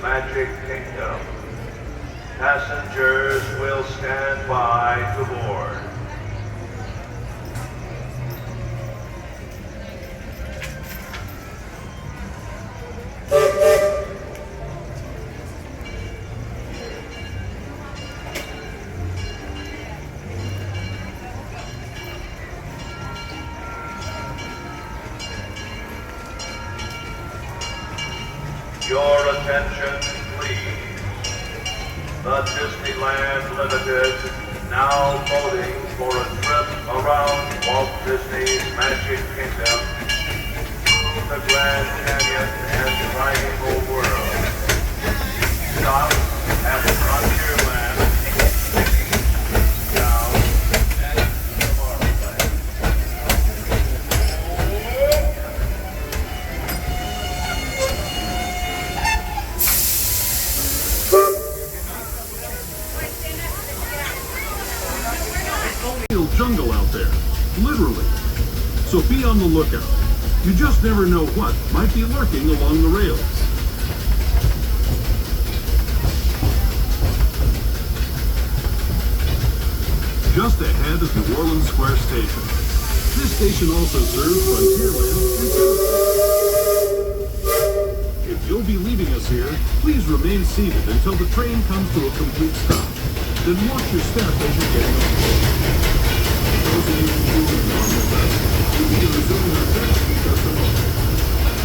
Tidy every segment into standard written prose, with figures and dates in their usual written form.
Magic Kingdom. Passengers will stand by to board. Your attention, please. The Disneyland Limited now voting for a trip around Walt Disney's Magic Kingdom through the Grand Canyon and Triangle World. Stop at Frontierland. Down at Tomorrowland. Jungle out there, literally. So be on the lookout. You just never know what might be lurking along the rails. Just ahead is New Orleans Square Station. This station also serves Frontierland and Fantasyland. If you'll be leaving us here, please remain seated until the train comes to a complete stop. Then watch your step as you're getting on. Those of you moving on with us, you'll be resuming our trip in just a moment.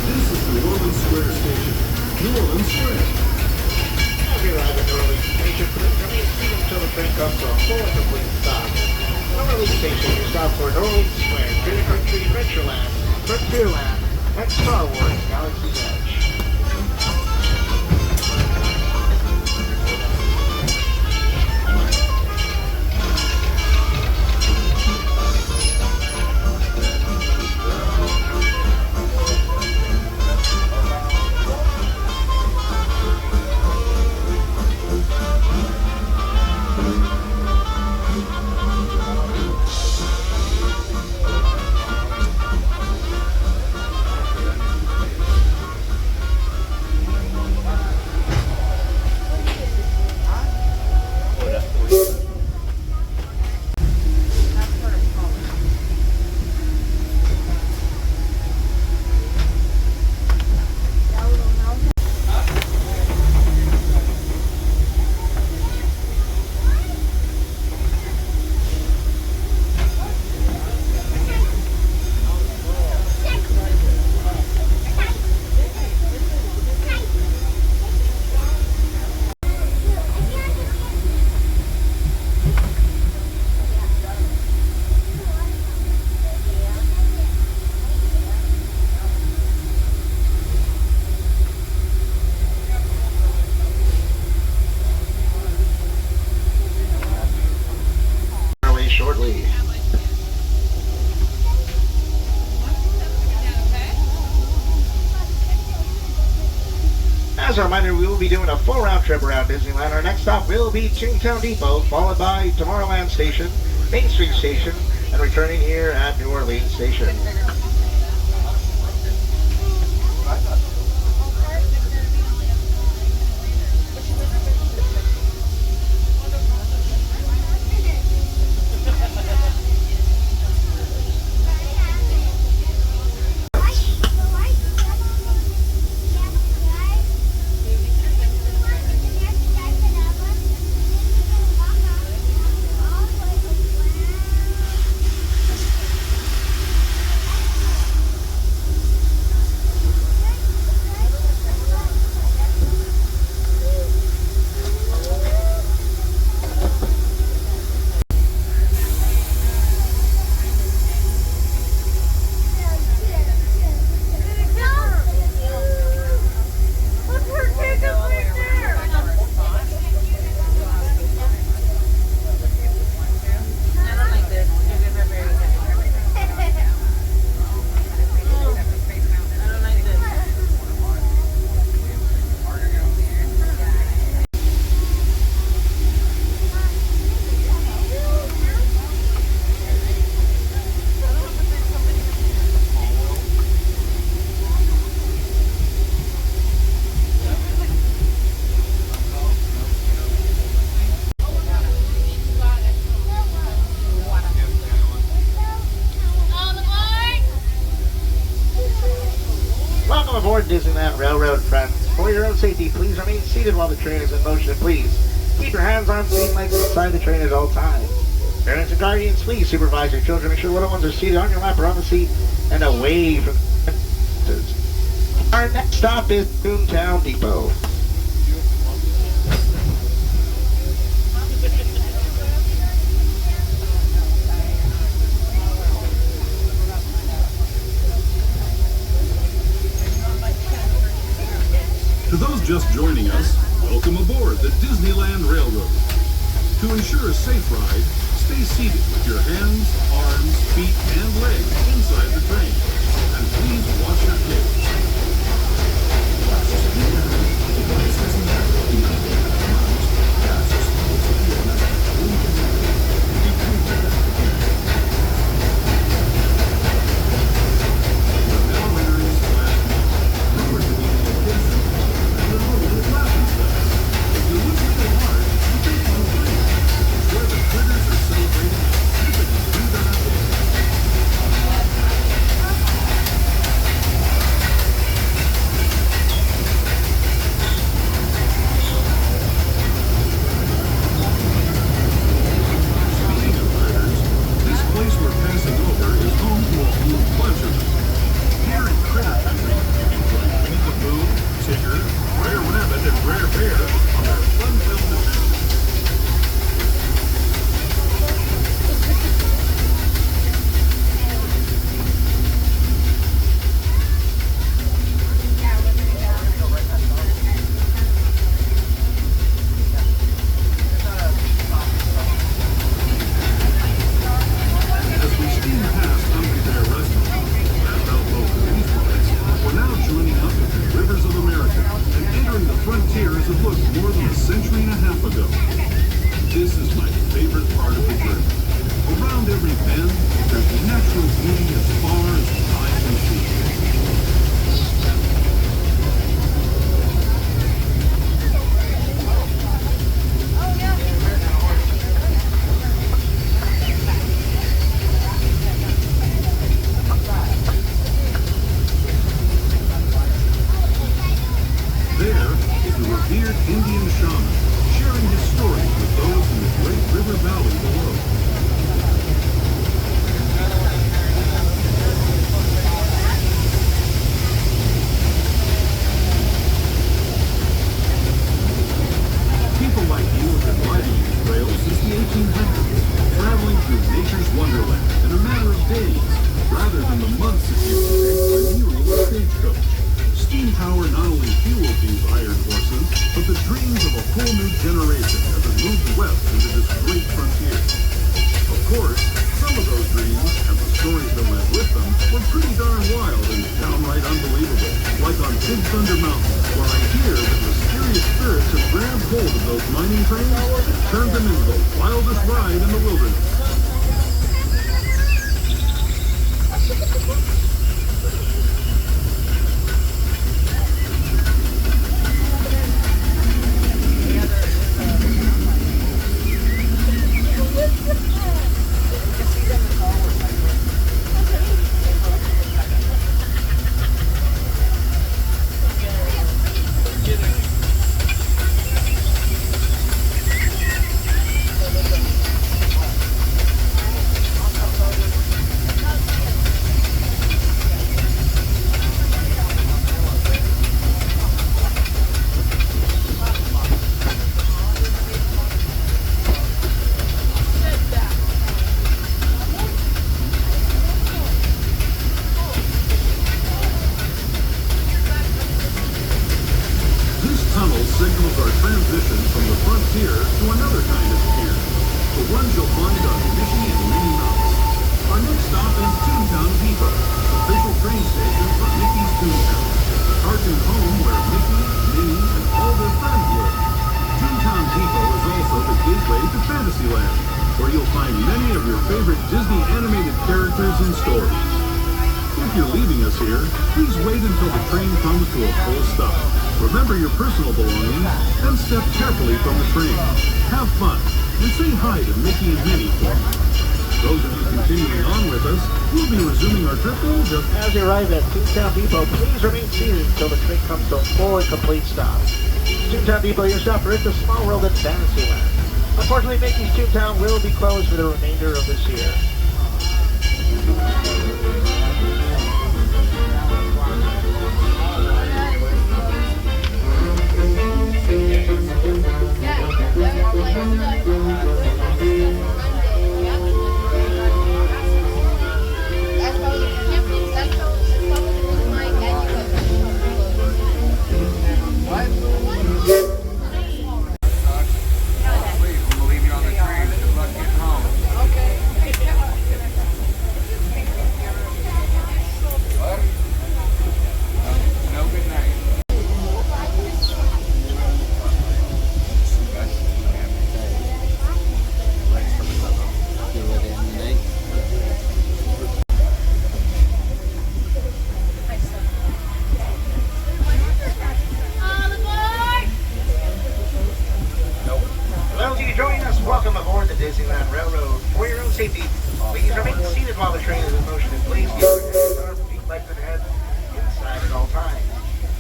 This is New Orleans Square Station. New Orleans Square. As you arrive at New Orleans Station, remain seated until the train comes to a full and complete stop. New Orleans Station, you stop for New Orleans Square, Greater Country, Adventureland, Frontierland, and Star Wars Galaxy's Edge. Shortly. As a reminder, we will be doing a full round trip around Disneyland. Our next stop will be Toontown Depot, followed by Tomorrowland Station, Main Street Station, and returning here at New Orleans Station. aboard Disneyland Railroad, friends. For your own safety, please remain seated while the train is in motion, please. Keep your hands, arms, feet, and legs inside the train at all times. Parents and guardians, please supervise your children. Make sure little ones are seated on your lap or on the seat and away from the... Our next stop is Toontown Depot. To those just joining us, welcome aboard the Disneyland Railroad. To ensure a safe ride, stay seated with your hands, arms, feet, and legs inside the train. And please watch your kids. Fantasyland, where you'll find many of your favorite Disney animated characters and stories. If you're leaving us here, please wait until the train comes to a full stop. Remember your personal belongings and step carefully from the train. Have fun and say hi to Mickey and Minnie for me. Those of you continuing on with us, we'll be resuming our trip in just... As you arrive at Toontown Depot, please remain seated until the train comes to a full and complete stop. Toontown Depot, your stopper is the small world at Fantasyland. Unfortunately, Mickey's Toontown will be closed for the remainder of this year. Welcome aboard the Disneyland Railroad. For your own safety, please remain seated while the train is in motion, and please keep your arms, feet, legs, and head inside at all times.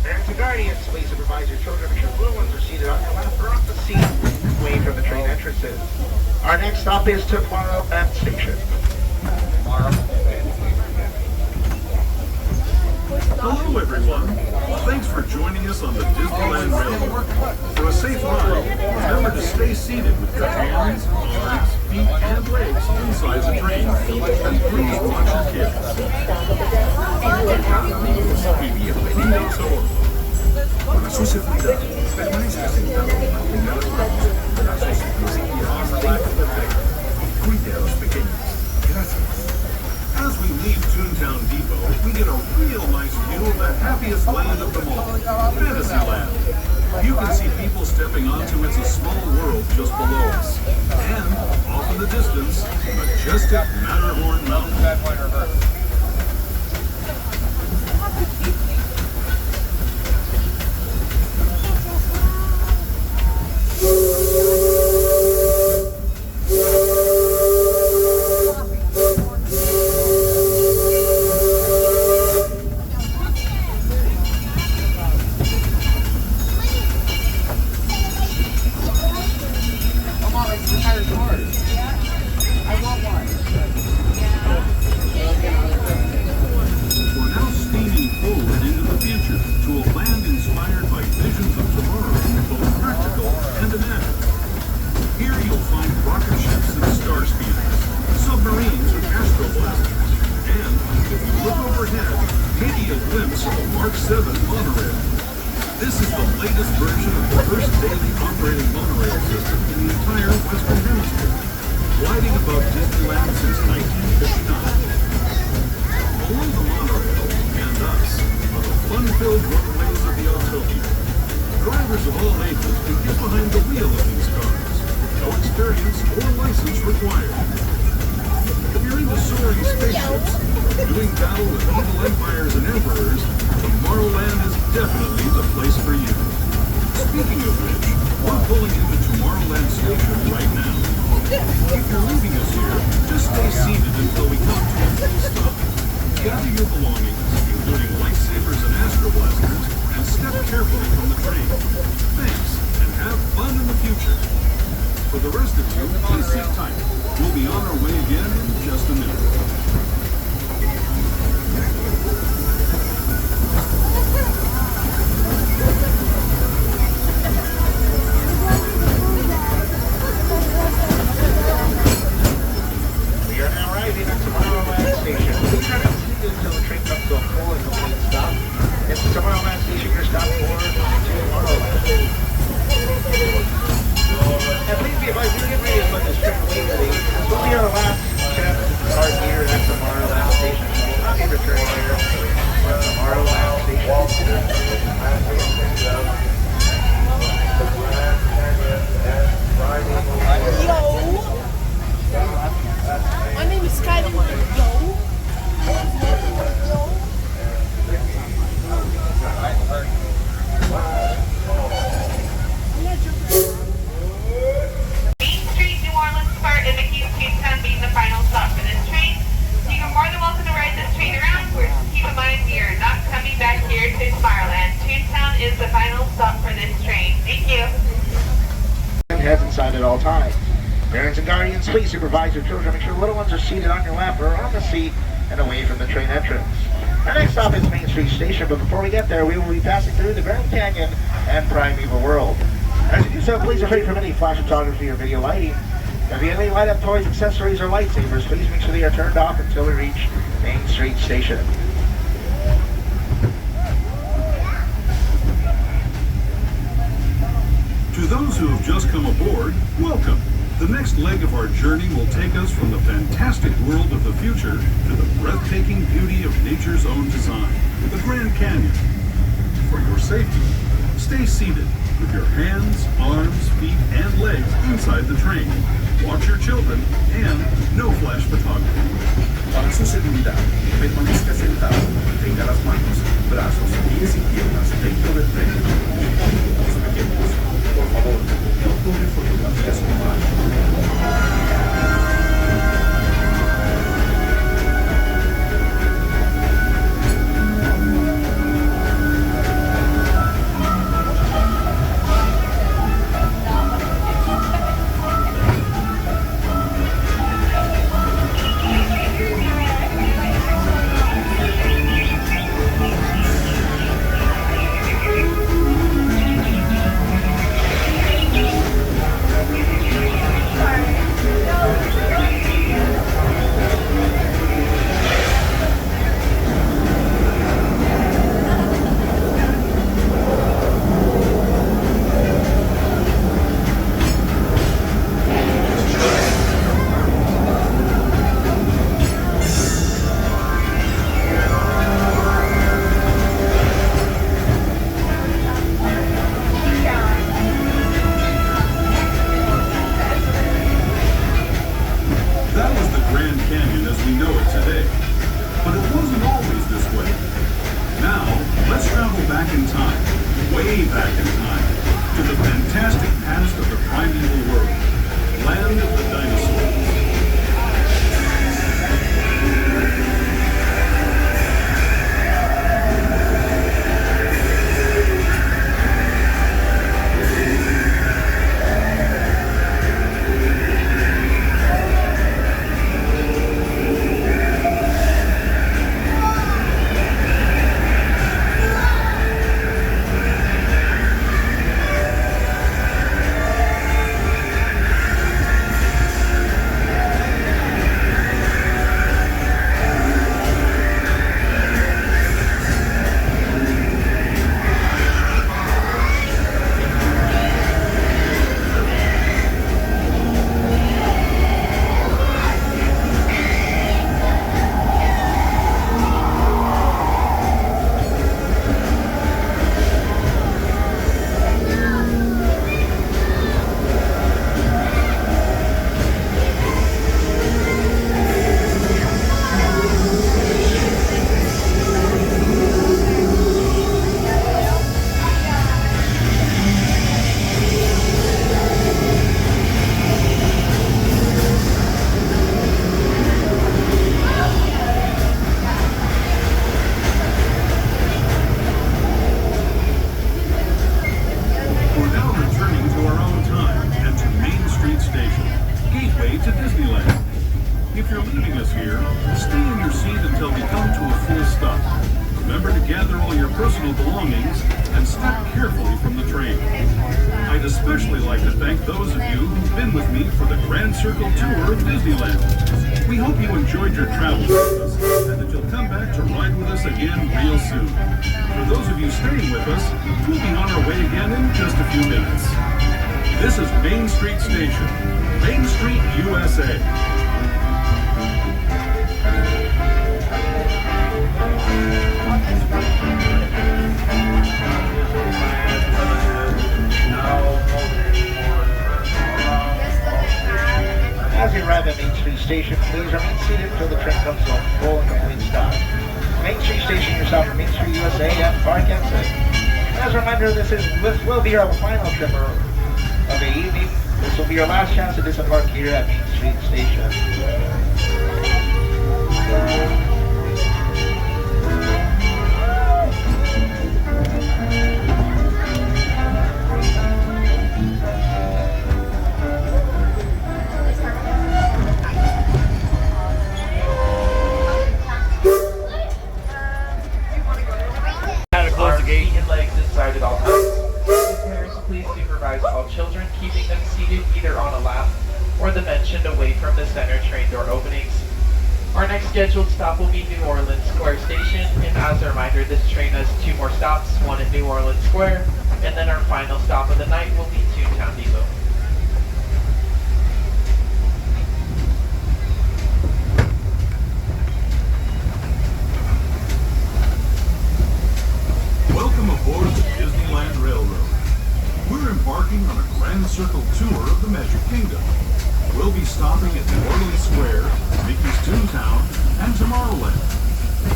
Parents and guardians, please supervise your children. Make sure little ones are seated on your left or off the seat away from the train entrances. Our next stop is Tomorrowland Station. Hello, everyone. Thanks for joining us on the Disneyland Railroad. For a safe ride, remember to stay seated with your hands, arms, feet, and legs inside the train. And please watch your kids. Bienvenidos a bordo. Para su seguridad, permanezca sentado y mantenga las manos, brazos y pies izquierdos en la perfecta. Cuide a los pequeños. Gracias. As we leave Toontown Depot, we get a real nice view of the happiest land of them all, Fantasyland. You can see people stepping onto It's a Small World just below us. And, off in the distance, majestic Matterhorn Mountain. Mark 7 monorail. This is the latest version of the first daily operating monorail system in the entire Western Hemisphere, gliding above Disneyland since 1959. Below the monorail and us are the fun-filled runways of the Autopia. Drivers of all ages can get behind the wheel of these cars. No experience or license required. If you're into soaring spaceships, doing battle with evil empires and emperors, Tomorrowland is definitely the place for you. Speaking of which, we're pulling into Tomorrowland Station right now. If you're leaving us here, just stay seated until we come to a full stop. Gather your belongings, including lightsabers and astro blasters, and step carefully from the train. Thanks, and have fun in the future. For the rest of you, please sit tight. We'll be on our way again in just a minute. We are now arriving at Tomorrowland Station. Please try to continue until the train comes to a full and complete stop. It's Tomorrowland Station, your stop for Tomorrowland. And please be advised, we're getting ready to put this train away today. This will be our last chance to start here. inside at all times. Parents and guardians, please supervise your children. Make sure the little ones are seated on your lap or on the seat and away from the train entrance. Our next stop is Main Street Station, but before we get there, we will be passing through the Grand Canyon and Primeval World. As you do so, please refrain from any flash photography or video lighting. If you have any light-up toys, accessories, or lightsabers, please make sure they are turned off until we reach Main Street Station. To those who have just come aboard, welcome. The next leg of our journey will take us from the fantastic world of the future to the breathtaking beauty of nature's own design, the Grand Canyon. For your safety, stay seated with your hands, arms, feet, and legs inside the train. Watch your children and no flash photography. Para su seguridad, permanezca sentado y tenga las manos, brazos, pies y piernas dentro del tren. Los pequeños, por favor, no tomen fotografías con manos. to Disneyland. If you're leaving us here, stay in your seat until we come to a full stop. Remember to gather all your personal belongings and step carefully from the train. I'd especially like to thank those of you who've been with me for the Grand Circle Tour of Disneyland. We hope you enjoyed your travels with us and that you'll come back to ride with us again real soon. For those of you staying with us, we'll be on our way again in just a few minutes. This is Main Street Station, Main Street, USA. As you arrive at Main Street Station, please remain seated until the train comes to a full and complete stop. Main Street Station, your stop for Main Street, USA, and Park Exit. As a reminder, this will be our final trip of the evening. This will be your last chance to disembark here at Main Street Station. scheduled stop will be New Orleans Square Station, and as a reminder, this train has 2 more stops, one at New Orleans Square, and then our final stop of the night will be Toontown Depot. Welcome aboard the Disneyland Railroad. We're embarking on a grand circle tour of the Magic Kingdom. We'll be stopping at New Orleans Square, Mickey's Toontown, and Tomorrowland.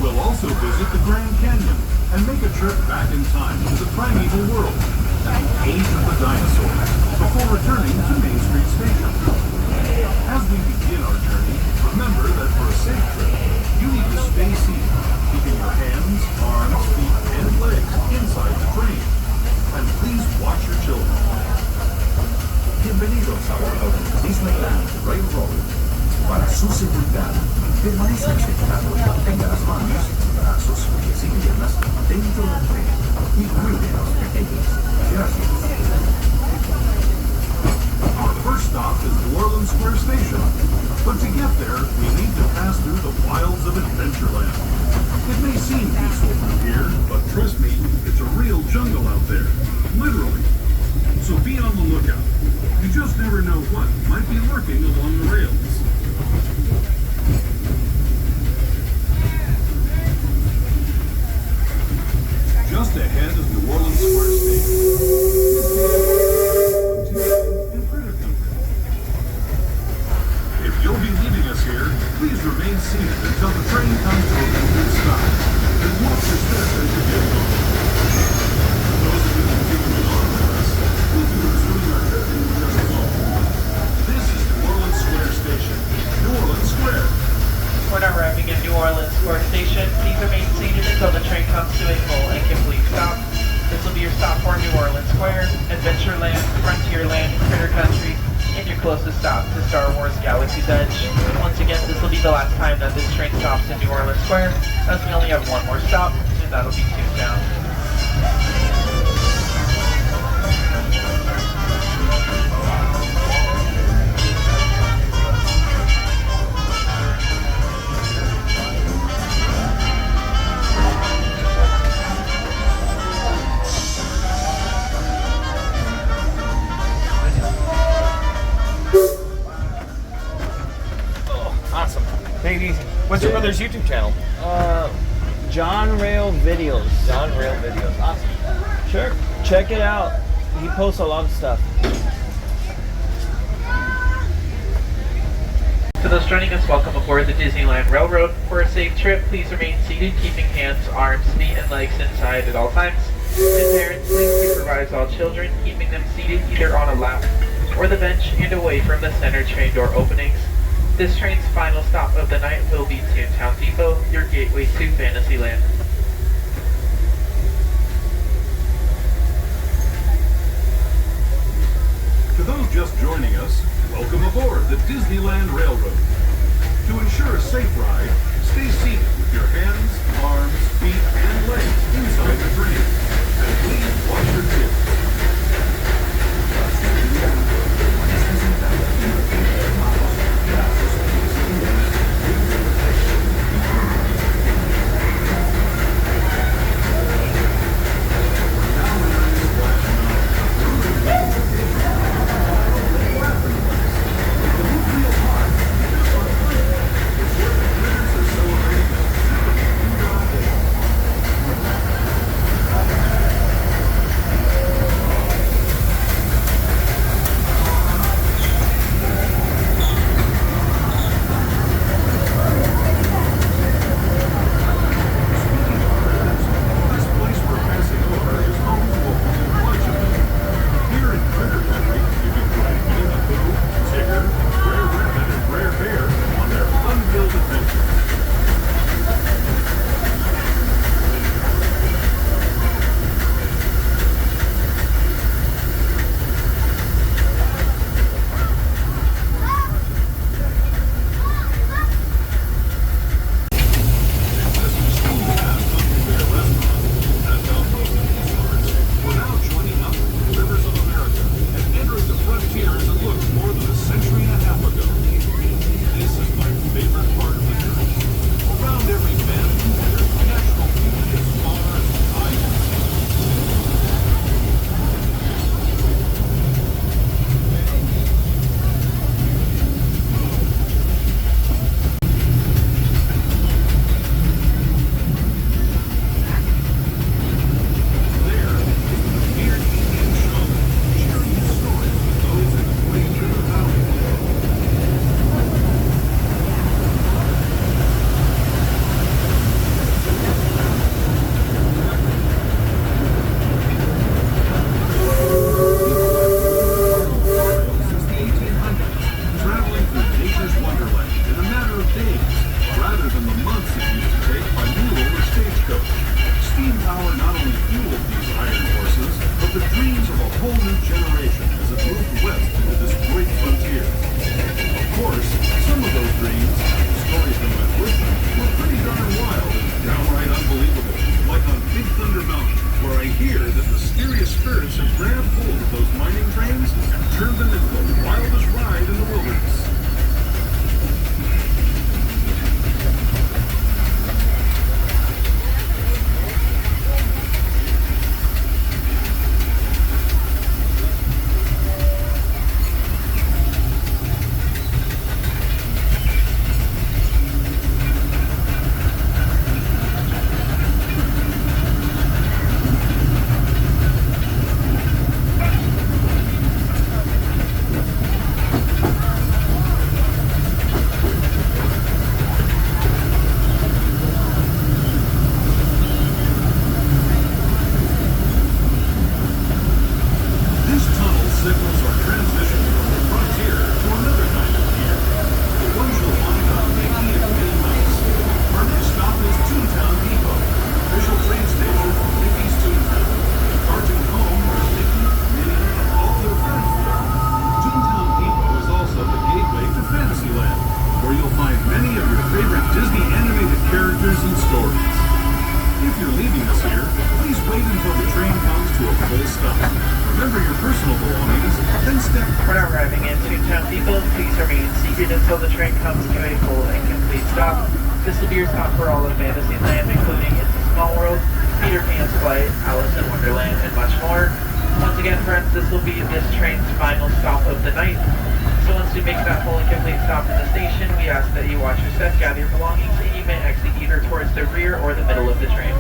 We'll also visit the Grand Canyon and make a trip back in time to the primeval world and the age of the dinosaurs before returning to Main Street Station. As we begin our journey, remember that for a safe trip, you need to stay seated, keeping your hands, arms, feet, and legs inside the train. And please watch your children. Bienvenidos a bordo del Disneyland Railroad. Para su seguridad, permanezca sentado y mantenga las manos, brazos, pies y piernas dentro del tren y cuide a los pequeños. Gracias. Our first stop is New Orleans Square Station. But to get there, we need to pass through the wilds of Adventureland. It may seem peaceful from here, but trust me, it's a real jungle out there. Literally. So be on the lookout. You just never know what might be lurking along the rails. Just ahead is New Orleans Square Station. If you'll be leaving us here, please remain seated until the train comes to a complete stop. And watch your step as you get on. For those of you continuing on with us, we'll be resuming our journey in just a moment. This is New Orleans Square Station. New Orleans Square. When arriving at New Orleans Square Station, please remain seated until the train comes to a full and complete stop. This will be your stop for New Orleans Square, Adventureland, Frontierland, Critter Country, and your closest stop to Star Wars Galaxy's Edge. Once again, this will be the last time that this train stops in New Orleans Square, as we only have 1 more stop, and that'll be Toontown. Take it easy. What's your brother's YouTube channel? JonRailVideos. JonRailVideos. Awesome. Sure. Check it out. He posts a lot of stuff. To those joining us, welcome aboard the Disneyland Railroad. For a safe trip, please remain seated, keeping hands, arms, feet, and legs inside at all times. And parents, please supervise all children, keeping them seated either on a lap or the bench and away from the center train door openings. This train's final stop of the night will be Toontown Depot, your gateway to Fantasyland. To those just joining us, welcome aboard the Disneyland Railroad. To ensure a safe ride, stay seated with your hands, arms, feet, and legs inside the train. And please watch your kids. I hear that mysterious spirits have grabbed hold of those mining trains and turned them into the wildest ride in the wilderness. Until the train comes to a full and complete stop. This will be your stop for all of Fantasyland, including It's a Small World, Peter Pan's Flight, Alice in Wonderland, and much more. Once again, friends, this will be this train's final stop of the night. So once we make that full and complete stop in the station, we ask that you watch your step, gather your belongings, and you may exit either towards the rear or the middle of the train.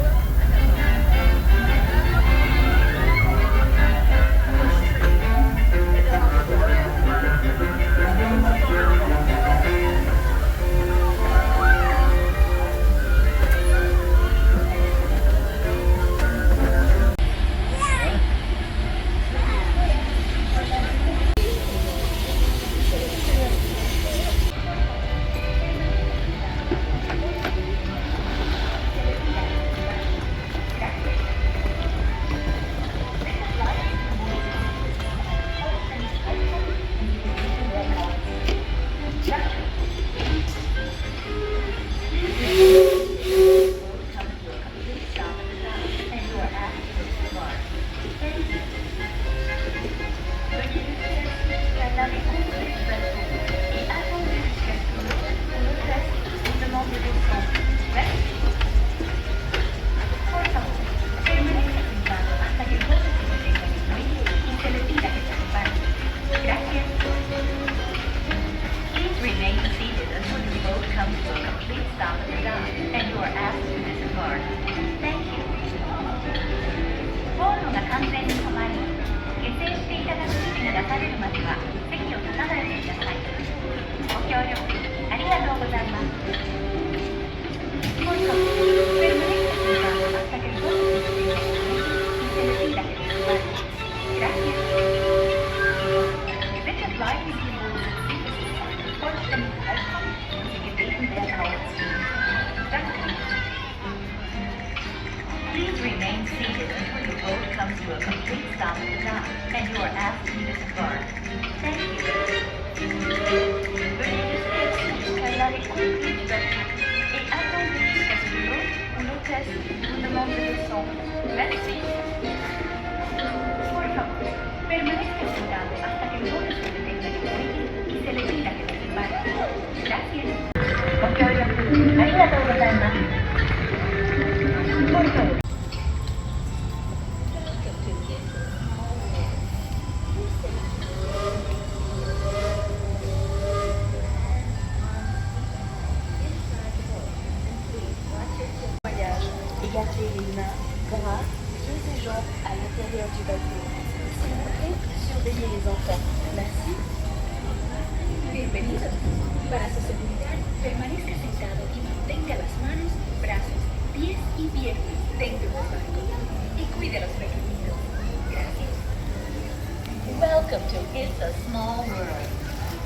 Welcome to It's a Small World.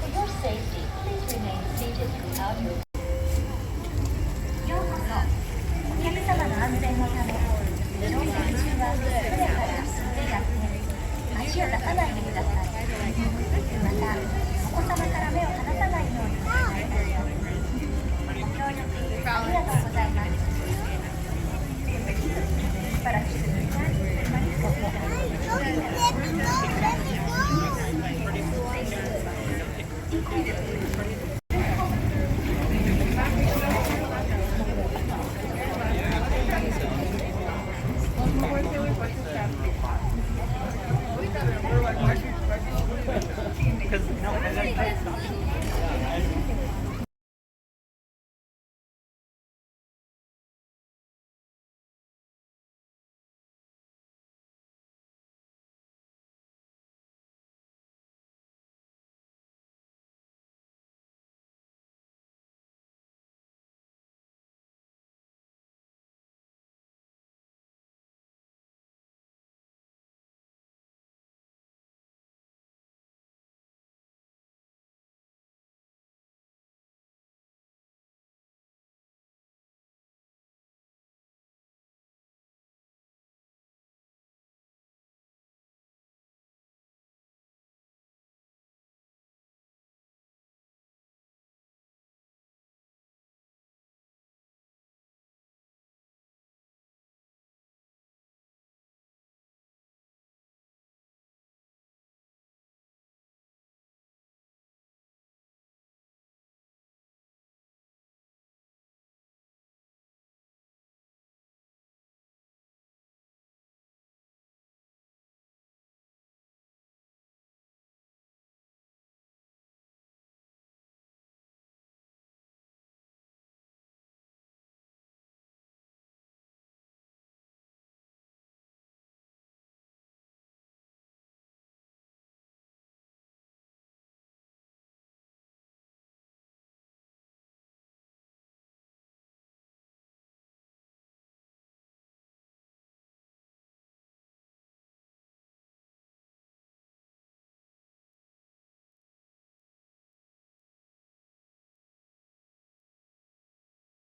For your safety, please remain seated throughout your... ようこそ。お客様の安全のため、乗船中は船から手や手、足を出さないでください。また、お子様から目を離さないようにお願いいたします。ご協力ありがとうございます。